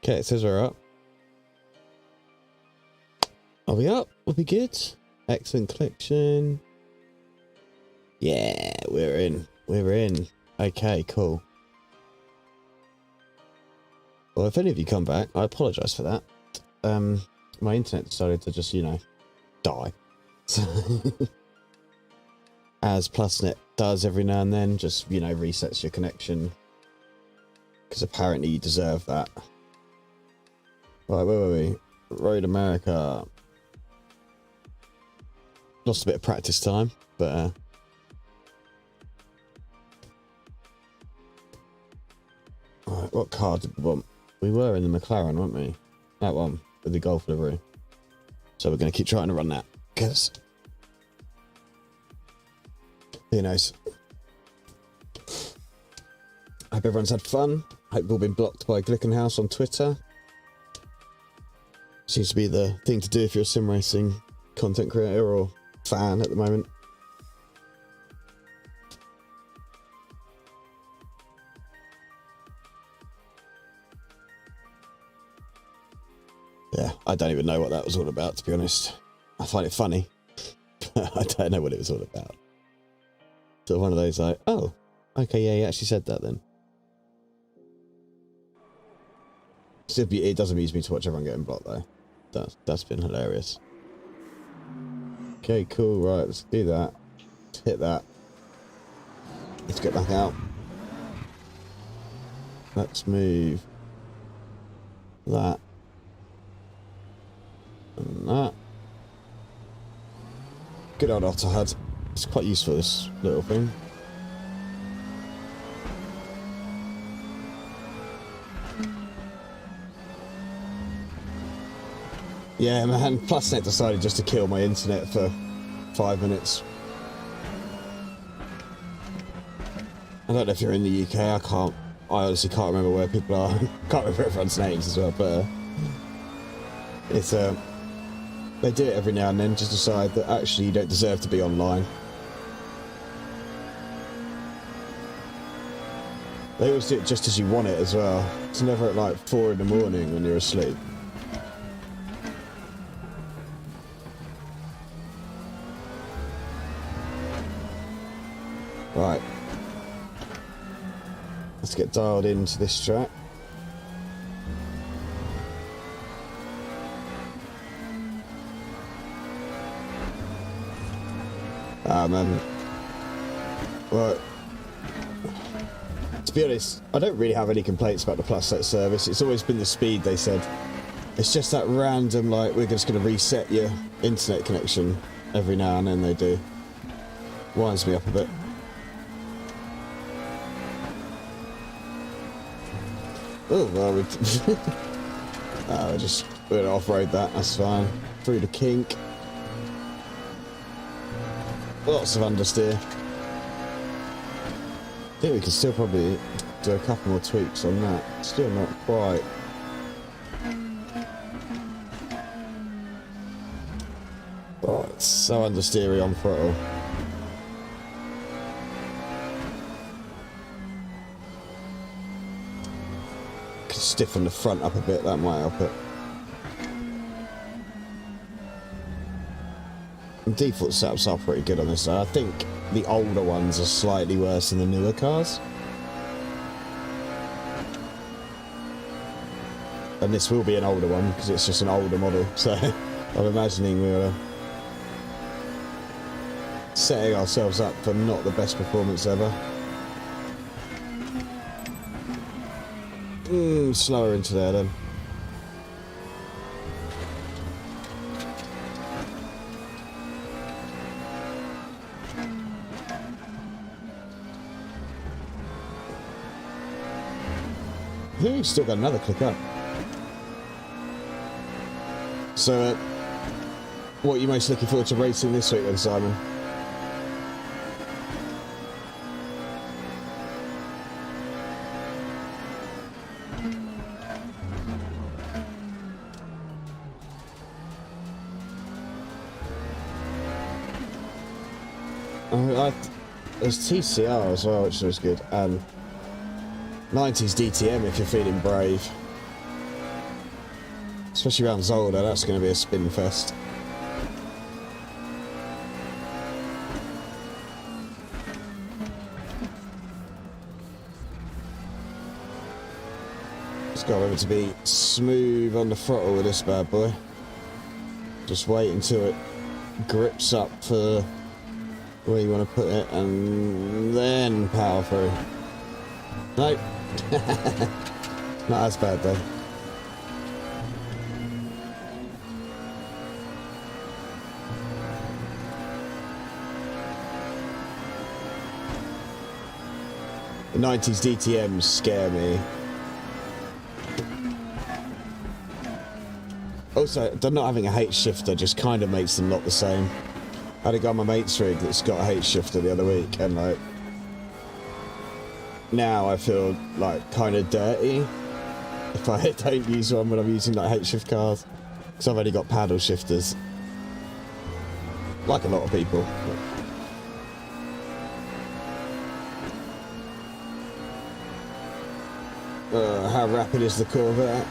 Okay, it says we're up. Are we up? We'll be good. Excellent collection. Yeah, we're in. We're in. Okay, cool. Well, if any of you come back, I apologise for that. My internet decided to just, you know, die. So as PlusNet does every now and then, just, you know, resets your connection. Because apparently you deserve that. Right, where were we? Road America. Lost a bit of practice time, but right, what car did we want? We were in the McLaren, weren't we? That one with the Golf livery. So we're going to keep trying to run that, because who knows? Hope everyone's had fun. Hope you've all been blocked by Glickenhaus on Twitter. Seems to be the thing to do if you're a sim racing content creator or fan at the moment. Yeah, I don't even know what that was all about, to be honest. I find it funny, but I don't know what it was all about. So one of those like, oh, okay, yeah, he actually said that then. It does amuse me to watch everyone getting blocked though. That's been hilarious. Okay, cool, right, let's do that. Let's hit that. Let's get back out. Let's move that. And that. Good old Otter HUD. It's quite useful, this little thing. Yeah, man, PlusNet decided just to kill my internet for 5 minutes. I don't know if you're in the UK, I honestly can't remember where people are. Can't remember everyone's names as well, but it's they do it every now and then, just decide that actually you don't deserve to be online. They always do it just as you want it as well. It's never at like 4 in the morning when you're asleep. Right. Let's get dialed into this track. Man. Right. To be honest, I don't really have any complaints about the PlusNet service. It's always been the speed, they said. It's just that random, like, we're just going to reset your internet connection every now and then they do. Winds me up a bit. Oh, well, we're going to off-road that, that's fine. Through the kink. Lots of understeer. I think we can still probably do a couple more tweaks on that. Still not quite. Oh, it's so understeery on throttle. Could stiffen the front up a bit, that might help it. Default setups are pretty good on this side. I think the older ones are slightly worse than the newer cars. And this will be an older one because it's just an older model, so I'm imagining we're setting ourselves up for not the best performance ever. Slower into there then. I think we've still got another click up. So, what are you most looking forward to racing this week then, Simon? There's TCR as well, which was good, and 90s DTM if you're feeling brave. Especially around Zolder, that's going to be a spin fest. Just got to remember to be smooth on the throttle with this bad boy. Just wait until it grips up for where you want to put it, and then power through. Nope. Not as bad though. The 90s DTMs scare me. Also, not having a H shifter just kind of makes them not the same. I had a guy on my mate's rig that's got a H shifter the other week, and like now I feel like kind of dirty if I don't use one when I'm using like H shift cars, because I've only got paddle shifters, like a lot of people. How rapid is the Corvette?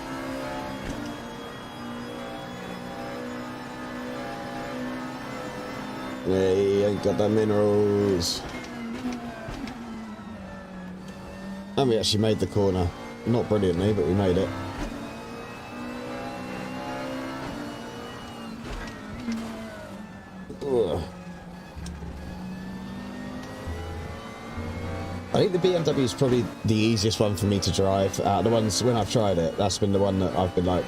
Yeah, he ain't got the minerals. And we actually made the corner. Not brilliantly, but we made it. Ugh. I think the BMW is probably the easiest one for me to drive. Out of the ones, when I've tried it, that's been the one that I've been like,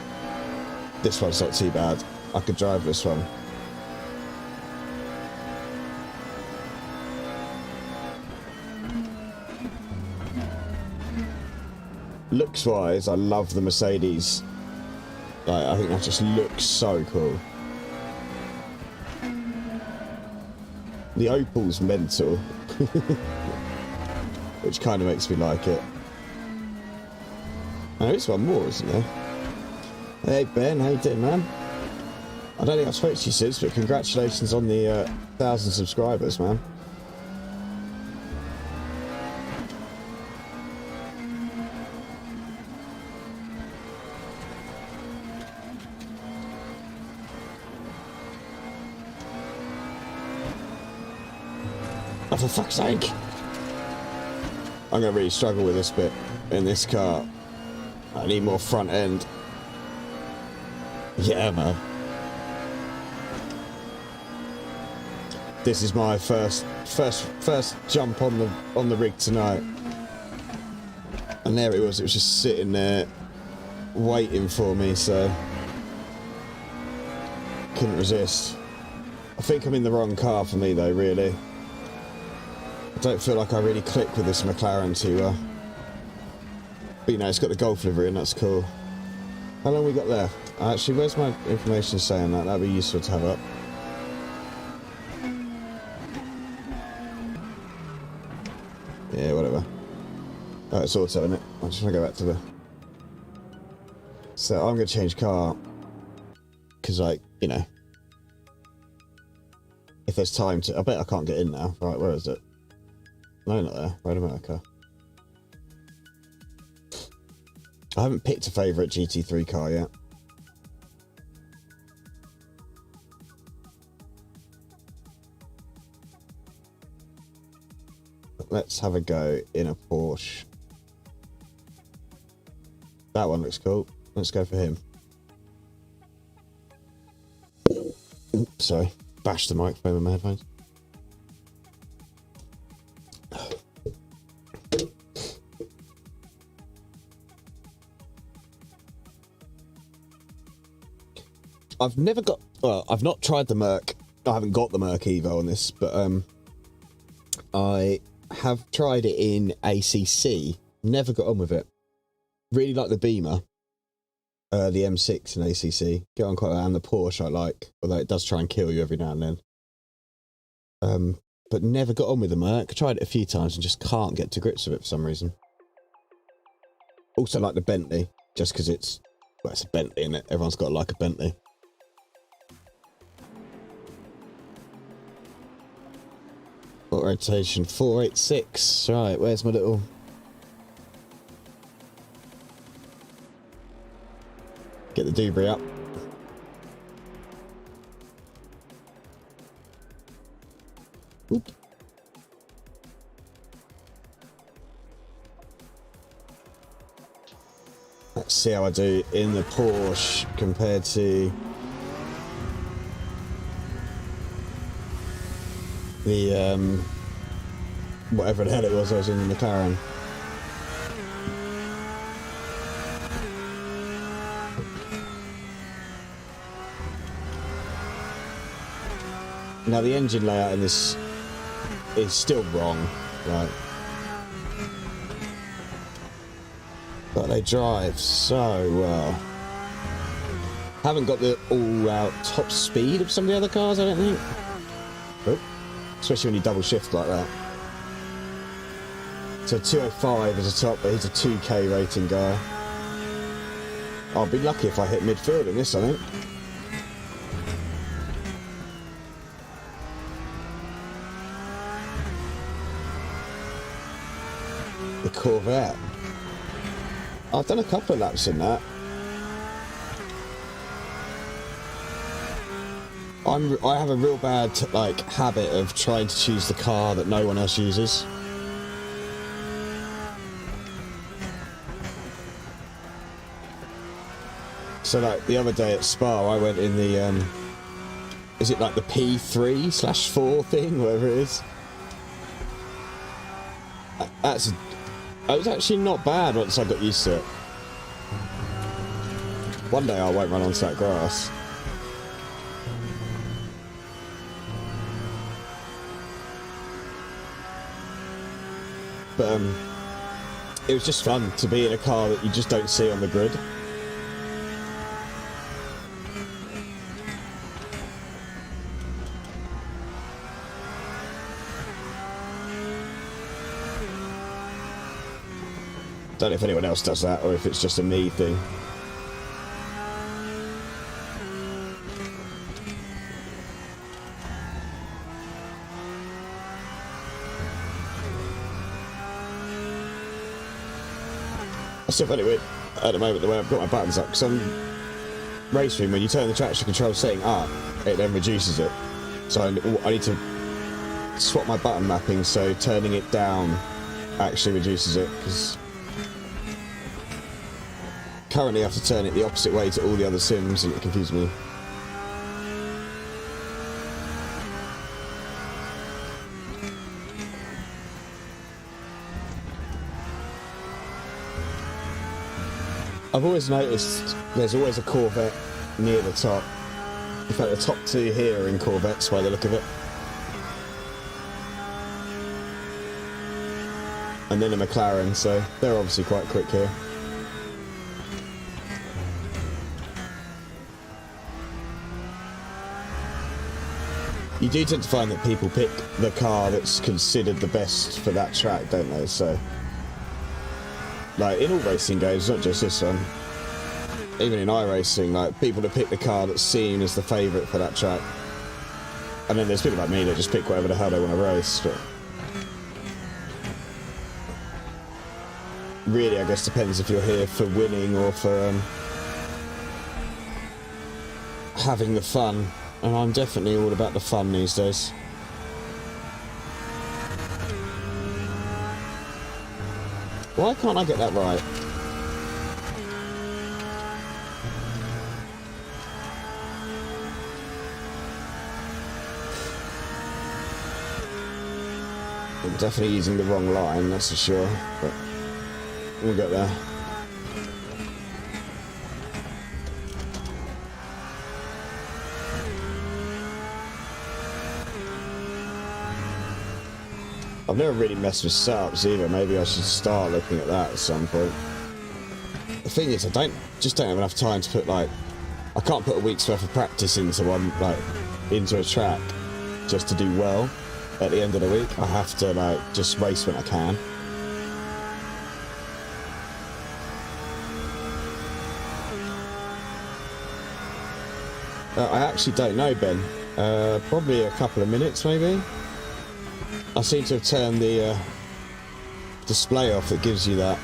this one's not too bad. I could drive this one. Looks wise, I love the Mercedes. Like, I think that just looks so cool. The Opal's mental. Which kind of makes me like it. There is one more, isn't there? Hey Ben, how you doing, man? I don't think I've spoken to you since, but congratulations on the 1,000 subscribers, man. Oh, for fuck's sake! I'm going to really struggle with this bit in this car. I need more front end. Yeah, man. This is my first jump on the rig tonight. And there it was just sitting there waiting for me, so couldn't resist. I think I'm in the wrong car for me though, really. I don't feel like I really click with this McLaren too well. But you know, it's got the Golf livery and that's cool. How long we got left? Actually, where's my information saying that? That'd be useful to have up. Yeah, whatever. Oh, it's auto, isn't it? I just want to go back to the... So I'm going to change car. Because, like, you know. If there's time to... I bet I can't get in now. Right, where is it? No, not there. Road America. I haven't picked a favourite GT3 car yet. But let's have a go in a Porsche. That one looks cool. Let's go for him. Oops, sorry. Bashed the microphone with my headphones. I've never got... Well, I've not tried the Merc. I haven't got the Merc Evo on this, but I have tried it in ACC. Never got on with it. Really like the Beamer. The M6 in ACC. Get on quite well. And the Porsche I like. Although it does try and kill you every now and then. But never got on with the Merc. I tried it a few times and just can't get to grips with it for some reason. Also like the Bentley. Just because it's... Well, it's a Bentley, innit? Everyone's got to like a Bentley. What rotation? 486. Right, where's my little... Get the debris up. Oop. Let's see how I do in the Porsche compared to the whatever the hell it was I was in the McLaren. Now the engine layout in this is still wrong, right? But they drive so well. Haven't got the all-out top speed of some of the other cars, I don't think. Oh, especially when you double shift like that. So 205 is a top, but he's a 2K rating guy. I'll be lucky if I hit midfield in this, I think. The Corvette. I've done a couple of laps in that. I have a real bad habit of trying to choose the car that no one else uses. So like the other day at Spa, I went in the is it like the P3/4 thing, whatever it is? It was actually not bad once I got used to it. One day I won't run onto that grass. But it was just fun to be in a car that you just don't see on the grid. Don't know if anyone else does that or if it's just a me thing. I still find it weird at the moment the way I've got my buttons up, because on Raceroom, when you turn the traction control setting up, it then reduces it. So I need to swap my button mapping so turning it down actually reduces it, because currently I have to turn it the opposite way to all the other sims and it confuses me. I've always noticed there's always a Corvette near the top. In fact, the top two here are in Corvettes by the look of it. And then a McLaren, so they're obviously quite quick here. You do tend to find that people pick the car that's considered the best for that track, don't they? So, like in all racing games, not just this one, even in iRacing, like people that pick the car that's seen as the favourite for that track. And then there's people like me that just pick whatever the hell they want to race. But really, I guess depends if you're here for winning or for having the fun. And I'm definitely all about the fun these days. Why can't I get that right? I'm definitely using the wrong line, that's for sure, but we'll get there. I've never really messed with setups either. Maybe I should start looking at that at some point. The thing is, I just don't have enough time to put I can't put a week's worth of practice into into a track just to do well at the end of the week. I have to just race when I can. I actually don't know, Ben. Probably a couple of minutes, maybe. I seem to have turned the display off that gives you that.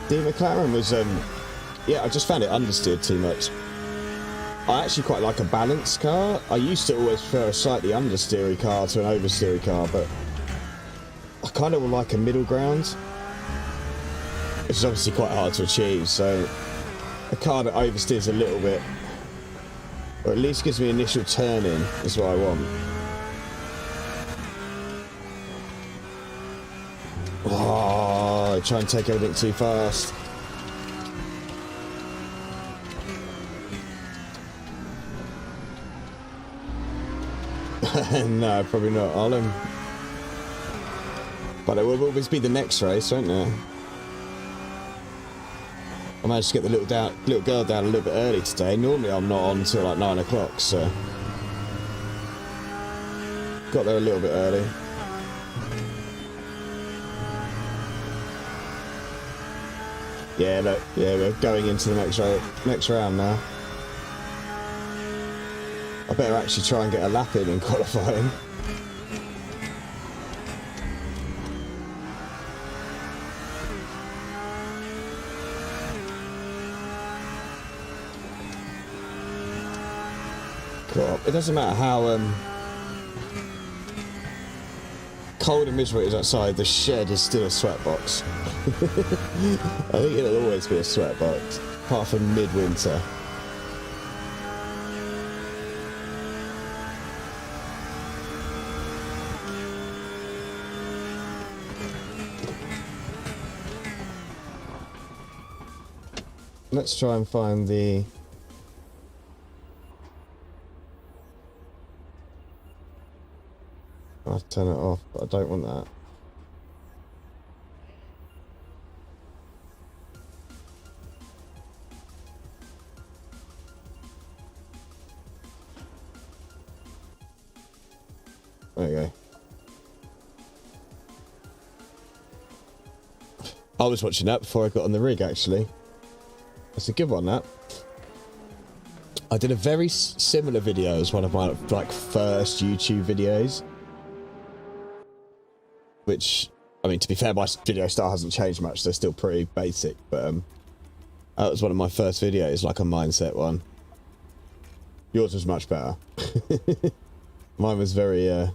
The McLaren was, yeah, I just found it understeered too much. I actually quite like a balanced car. I used to always prefer a slightly understeery car to an oversteery car, but I kind of would like a middle ground, which is obviously quite hard to achieve. So a car that oversteers a little bit, or at least gives me initial turn-in, is what I want. Oh, I try and take everything too fast. No, probably not. But it will always be the next race, won't there? I managed to get the little girl down a little bit early today. Normally I'm not on until like 9 o'clock, so got there a little bit early. Yeah, look, yeah, we're going into the next round now. I better actually try and get a lap in qualifying. Cool. It doesn't matter how cold and miserable it is outside, the shed is still a sweatbox. I think it'll always be a sweatbox, apart from midwinter. Let's try and find the... I'll turn it off, but I don't want that. There you go. I was watching that before I got on the rig, actually. That's a good one, that. I did a very similar video as one of my first YouTube videos. Which, I mean, to be fair, my video style hasn't changed much. They're still pretty basic, but that was one of my first videos, like a mindset one. Yours was much better. Mine was very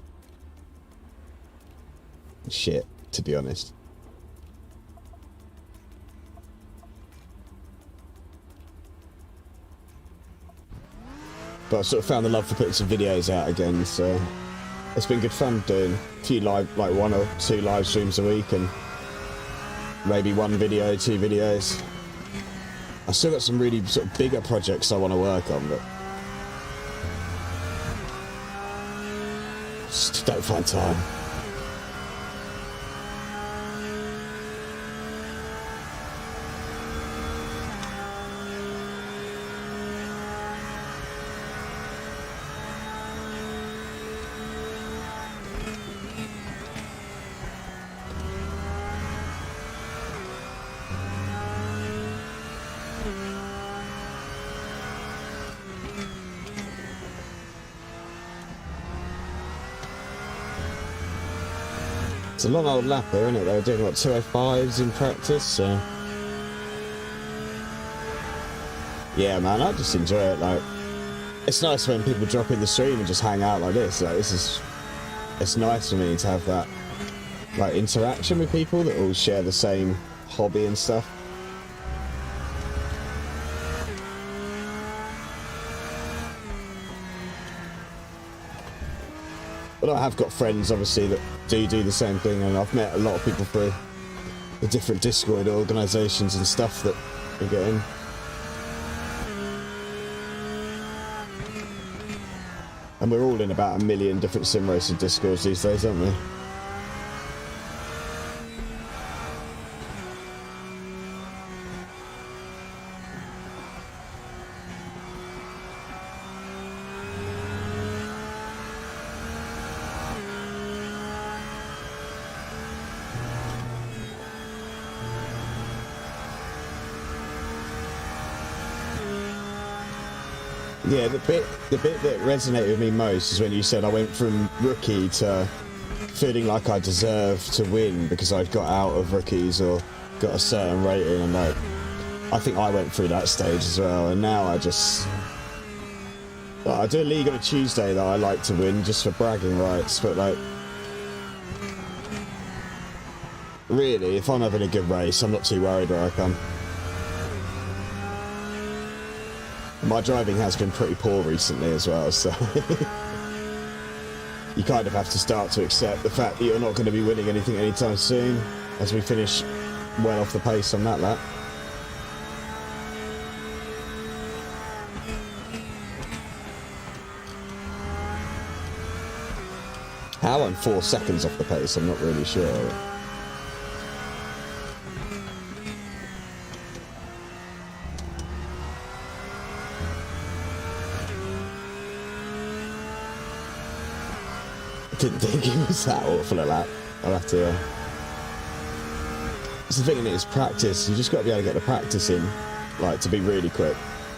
shit, to be honest. But I sort of found the love for putting some videos out again, so it's been good fun doing a few live, like 1 or 2 live streams a week, and maybe 1 video, 2 videos. I still got some really sort of bigger projects I want to work on, but just don't find time. It's a long old lapper, isn't it? They were doing, what, 205s in practice, so... Yeah, man, I just enjoy it, like... It's nice when people drop in the stream and just hang out like this, like, it's nice for me to have that, like, interaction with people that all share the same hobby and stuff. But I have got friends, obviously, that do the same thing, and I've met a lot of people through the different Discord organisations and stuff that we get in. And we're all in about 1 million different sim racing Discords these days, aren't we? Yeah, the bit that resonated with me most is when you said I went from rookie to feeling like I deserved to win because I'd got out of rookies, or got a certain rating, and like, I think I went through that stage as well, and now I just... I do a league on a Tuesday that I like to win just for bragging rights, but like... Really, if I'm having a good race, I'm not too worried where I come. My driving has been pretty poor recently as well, so... You kind of have to start to accept the fact that you're not going to be winning anything anytime soon, as we finish well off the pace on that lap. How I'm 4 seconds off the pace, I'm not really sure. Didn't think it was that awful a lap. I'll have to... It's the thing, in it is practice. You just got to be able to get the practice in, like, to be really quick.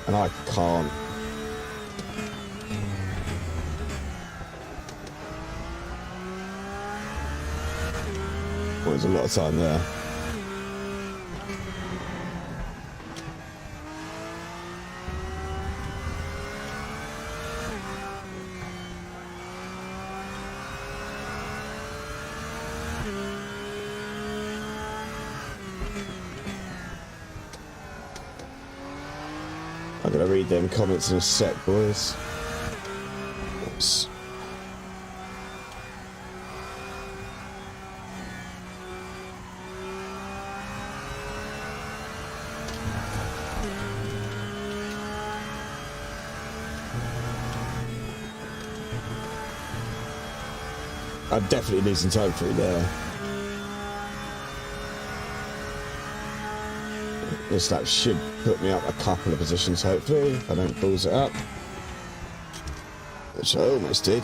And I can't. Well, there's a lot of time there. I'm going to read them comments in a sec, boys. Oops. I'm definitely losing time through there. This lap should put me up a couple of positions, hopefully, if I don't balls it up. Which I almost did.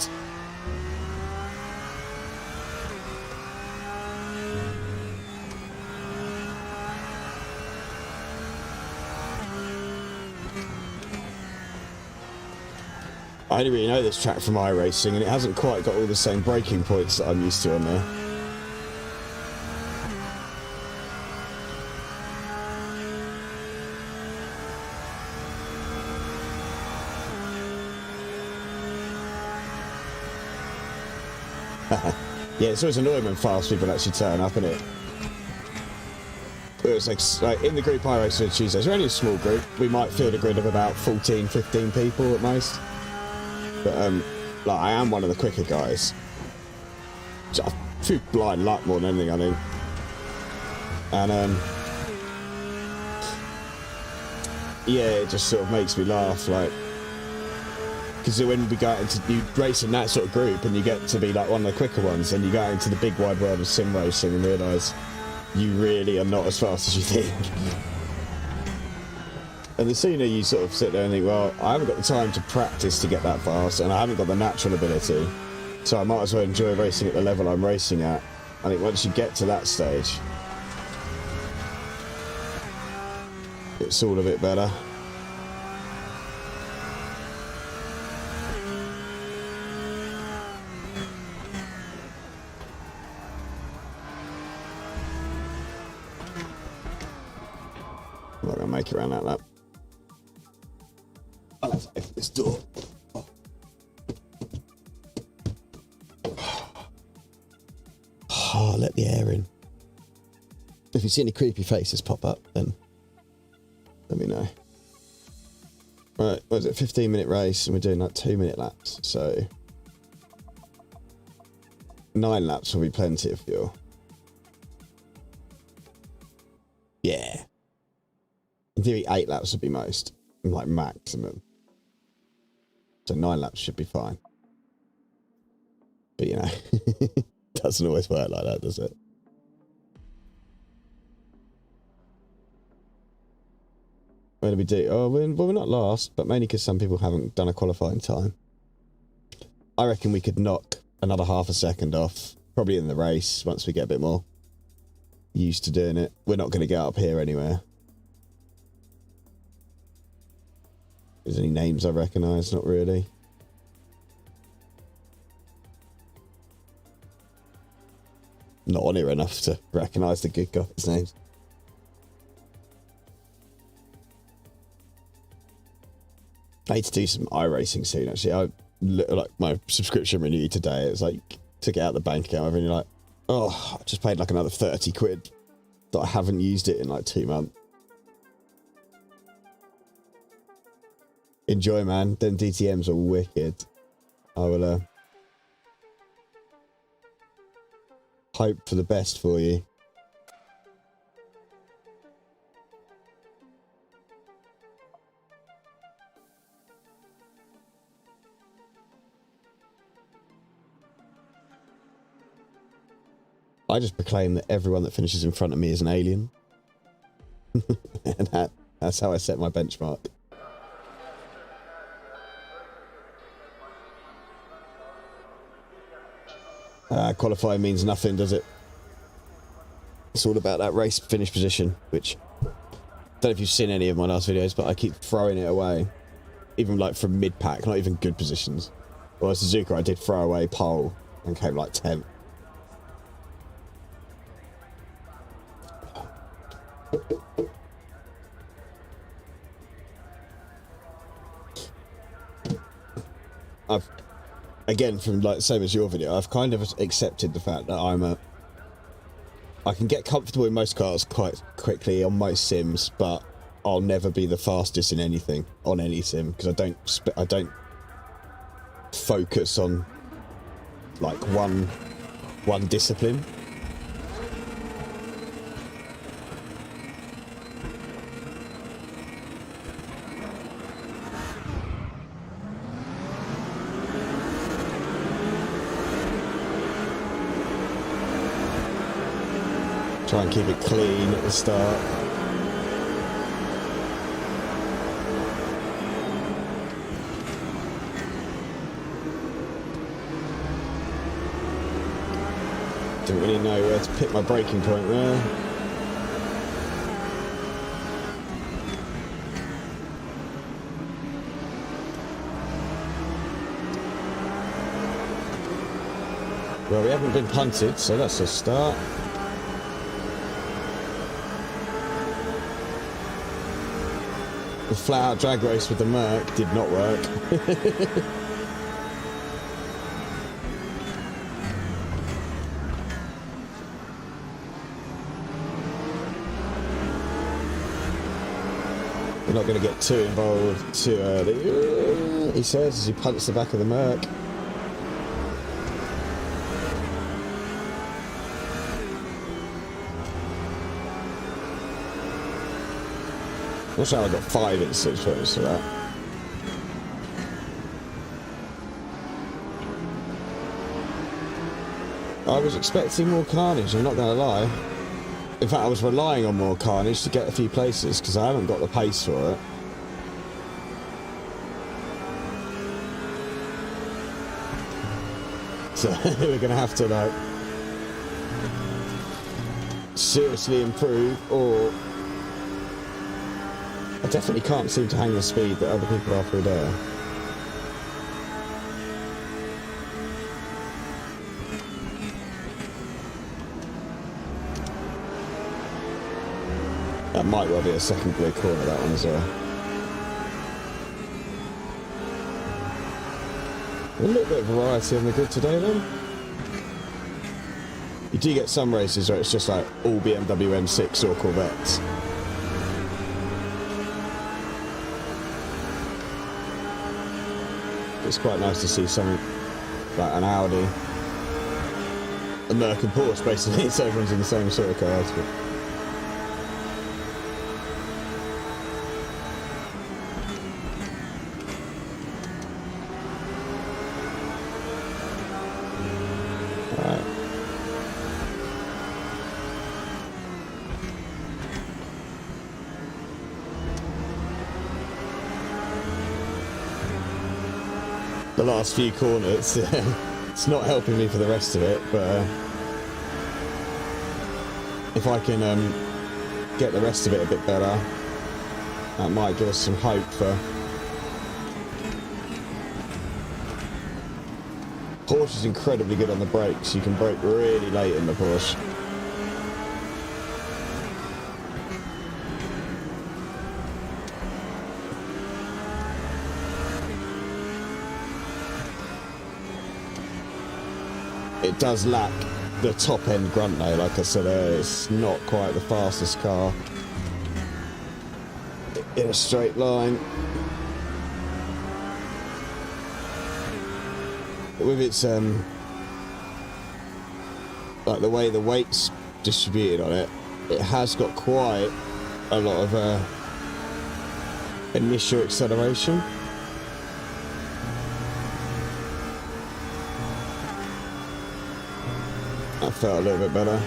I only really know this track from iRacing, and it hasn't quite got all the same braking points that I'm used to on there. Yeah, it's always annoying when fast people actually turn up, isn't it? It was like in the group I race on Tuesdays, we're only a small group. We might field a grid of about 14, 15 people at most. But like, I am one of the quicker guys. Just through blind luck more than anything, I think. And yeah, it just sort of makes me laugh, like, because when we go into you race in that sort of group and you get to be like one of the quicker ones, and you go into the big wide world of sim racing and realise you really are not as fast as you think. And the sooner you sort of sit there and think, well, I haven't got the time to practice to get that fast, and I haven't got the natural ability, so I might as well enjoy racing at the level I'm racing at. I think once you get to that stage, it's all a bit better. I'm not going to make it around that lap. I'll have to open this door. Oh, let the air in. If you see any creepy faces pop up, then let me know. Right, what is it? 15-minute race, and we're doing like 2-minute laps. So 9 laps will be plenty of fuel. Yeah. In theory, 8 laps would be most, like maximum. So 9 laps should be fine. But you know, doesn't always work like that, does it? Where did we do? Oh, well, we're not last, but mainly because some people haven't done a qualifying time. I reckon we could knock another half a second off, probably in the race, once we get a bit more used to doing it. We're not going to get up here anywhere. There's any names I recognise? Not really. Not on here enough to recognise the good guys' names. I need to do some iRacing soon, actually. Like my subscription renewed today. It's like, took it out of the bank account. I'm really like, oh, I just paid like another 30 quid that I haven't used it in like 2 months. Enjoy, man. Them DTMs are wicked. I will hope for the best for you. I just proclaim that everyone that finishes in front of me is an alien. And that's how I set my benchmark. Qualifying means nothing, does it? It's all about that race finish position, which I don't know if you've seen any of my last videos, but I keep throwing it away. Even like from mid-pack, not even good positions. Well, Suzuka, I did throw away pole and came like 10th. Again, from like same as your video, I've kind of accepted the fact that I can get comfortable in most cars quite quickly on most sims, but I'll never be the fastest in anything on any sim because I don't focus on like one discipline. Try and keep it clean at the start. Didn't really know where to pick my braking point there. Well, we haven't been punted, so that's a start. The flat-out drag race with the Merc did not work. We're not going to get too involved too early, he says as he punts the back of the Merc. Watch out, I got 5 instance points for that. I was expecting more carnage, I'm not going to lie. In fact, I was relying on more carnage to get a few places because I haven't got the pace for it. So we're going to have to like seriously improve, or I definitely can't seem to hang the speed that other people are through there. That might well be a second gear corner, that one as well. A little bit of variety on the grid today then. You do get some races where it's just like all BMW M6 or Corvettes. It's quite nice to see something like an Audi, a Merc and Porsche basically, so everyone's in the same sort of cars. But the last few corners, it's not helping me for the rest of it, but if I can get the rest of it a bit better, that might give us some hope for... Porsche is incredibly good on the brakes, you can brake really late in the Porsche. it does lack the top end grunt though. Like I said earlier, it's not quite the fastest car in a straight line. With its like the way the weight's distributed on it, it has got quite a lot of initial acceleration. That felt a little bit better.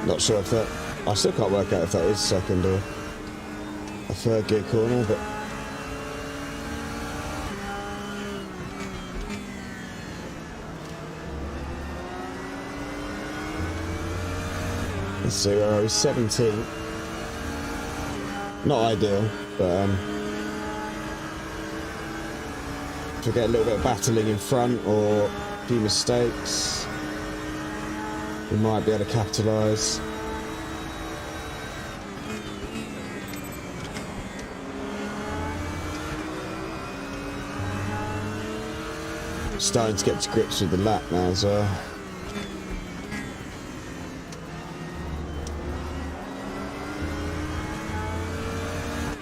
Not sure if that, I still can't work out if that is second or a third gear corner, but let's see, where are we? 17. Not ideal, but if we get a little bit of battling in front or a few mistakes, we might be able to capitalise. Starting to get to grips with the lap now as well.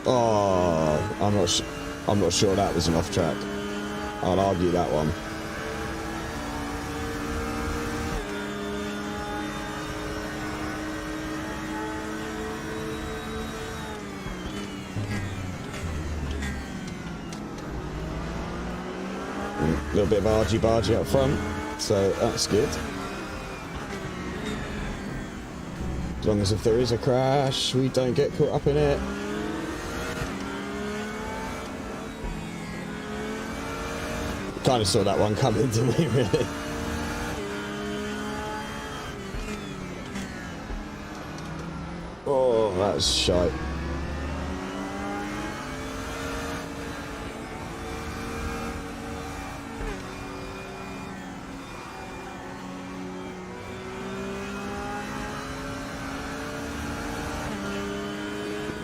Oh, I'm not sure that was an off track. I'll argue that one. A little bit of argy-bargy up front, so that's good. As long as if there is a crash, we don't get caught up in it. Kind of saw that one coming to me, really. Oh, that's shite.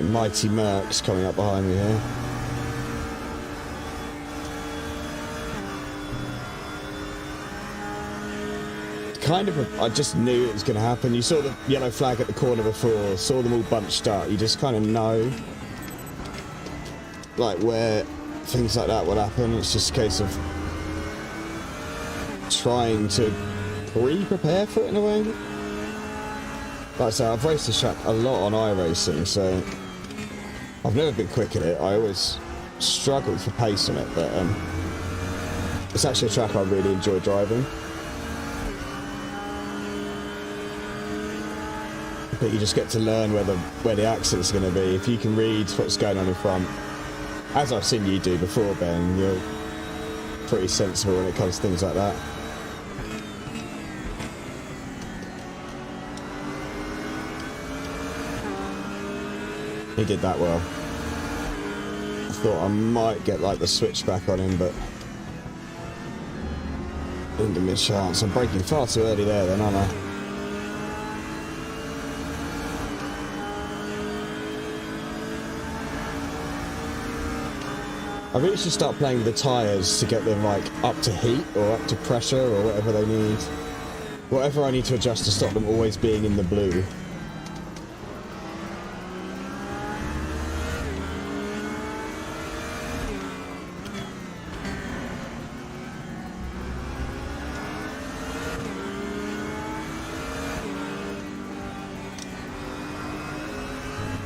Mighty Mercs coming up behind me here. I just knew it was going to happen. You saw the yellow flag at the corner before, saw them all bunched up. You just kind of know, like, where things like that will happen. It's just a case of trying to pre-prepare for it in a way. Like I say, I've raced this track a lot on iRacing, so I've never been quick at it. I always struggled for pace on it, but it's actually a track I really enjoy driving. But you just get to learn where the accident's going to be. If you can read what's going on in front, as I've seen you do before, Ben, you're pretty sensible when it comes to things like that. He did that well. I thought I might get like the switch back on him, but didn't give me a chance. I'm braking far too early there then, aren't I? I really should start playing with the tyres to get them like up to heat or up to pressure or whatever they need. Whatever I need to adjust to stop them always being in the blue.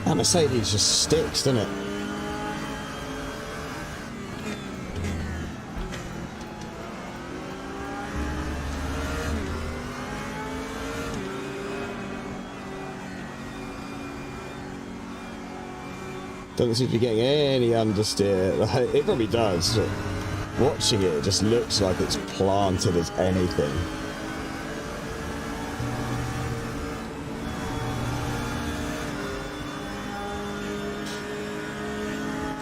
That Mercedes just sticks, doesn't it? Doesn't seem to be getting any understeer. Like, it probably does. Watching it, it just looks like it's planted as anything.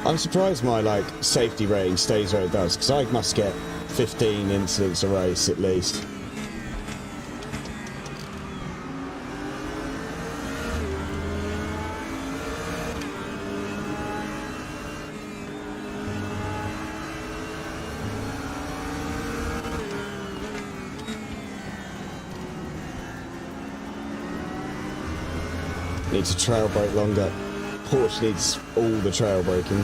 I'm surprised my like safety rating stays where it does, because I must get 15 incidents a race at least. Need to trail brake longer. Porsche needs all the trail braking.